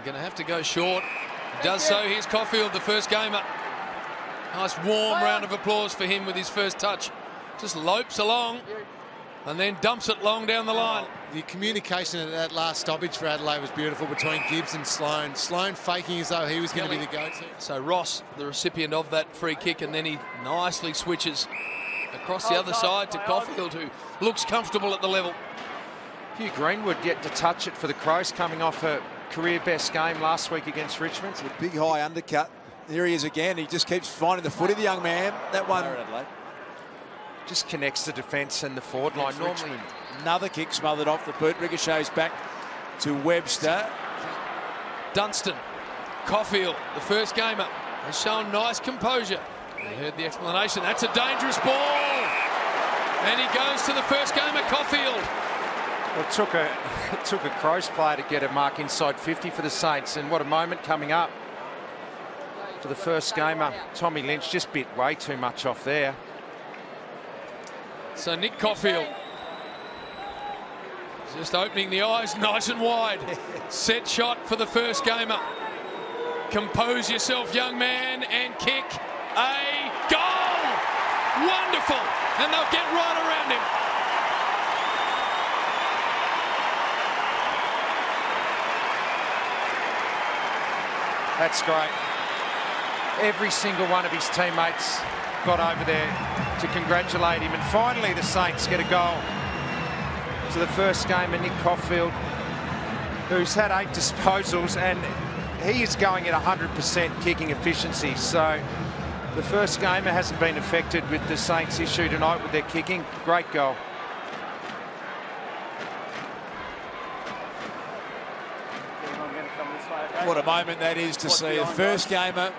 going to have to go short. He does so. Here's Coffield, the first gamer. Nice warm round of applause for him with his first touch. Just lopes along and then dumps it long down the line. The communication at that last stoppage for Adelaide was beautiful between Gibbs and Sloane. Sloane faking as though he was going to be the go-to. So Ross, the recipient of that free kick, and then he nicely switches across the other side to Coffield, who looks comfortable at the level. Hugh Greenwood yet to touch it for the Crows, coming off a career best game last week against Richmond. It's a big high undercut. Here he is again. He just keeps finding the footy, the young man. That one just connects the defence and the forward line. Normally, another kick smothered off the boot. Ricochets back to Webster. Dunstan, Coffield, the first gamer, has shown nice composure. You heard the explanation. That's a dangerous ball. And he goes to the first gamer, Coffield. Well, it took a Crows player to get a mark inside 50 for the Saints, and what a moment coming up for the first gamer. Tommy Lynch just bit way too much off there. So Nick Coffield just opening the eyes nice and wide. Set shot for the first gamer. Compose yourself, young man, and kick. A goal! Wonderful! And they'll get right around him. That's great. Every single one of his teammates got over there to congratulate him, and finally the Saints get a goal to the first gamer, Nick Coffield, who's had 8 disposals, and he is going at 100% kicking efficiency. So the first gamer hasn't been affected with the Saints' issue tonight with their kicking. Great goal. What a moment that is to see. The first gamer,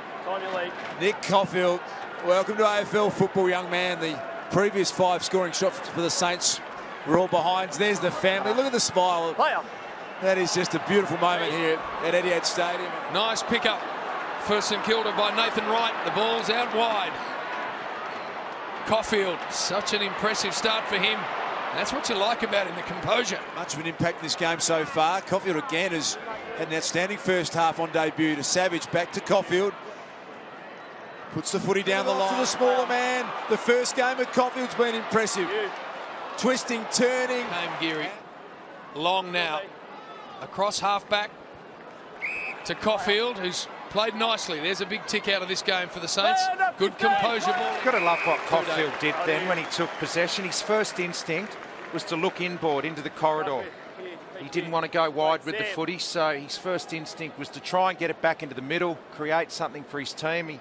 Nick Coffield. Welcome to AFL football, young man. The previous 5 scoring shots for the Saints were all behind. There's the family. Look at the smile. That is just a beautiful moment here at Etihad Stadium. Nice pickup for St Kilda by Nathan Wright. The ball's out wide. Coffield, such an impressive start for him. That's what you like about him, the composure. Much of an impact in this game so far. Coffield again has had an outstanding first half on debut. To Savage, back to Coffield. Puts the footy down the line to the smaller man. The first game at Coffield's been impressive. Twisting, turning. Came Geary. Long now. Across half-back to Coffield, who's played nicely. There's a big tick out of this game for the Saints. Good composure ball. You've got to love what Coffield did then when he took possession. His first instinct was to look inboard into the corridor. He didn't want to go wide with the footy, so his first instinct was to try and get it back into the middle, create something for his team. He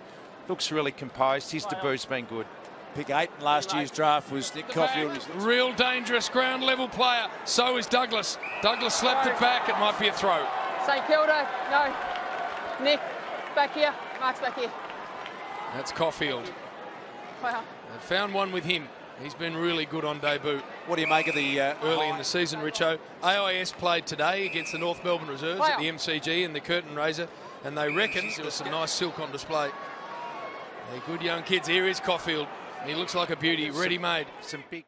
looks really composed. His debut's been good. Pick 8 in last year's draft was Nick Coffield. Real dangerous ground level player. So is Douglas. Douglas slapped it back. It might be a throw. St Kilda, no. Nick, back here. Mark's back here. That's Coffield. Wow. They found one with him. He's been really good on debut. What do you make of the early in the season, Richo? AIS played today against the North Melbourne Reserves at the MCG in the curtain raiser, and they reckon there was some nice silk on display. They're good young kids. Here is Coffield. He looks like a beauty, ready-made. Some big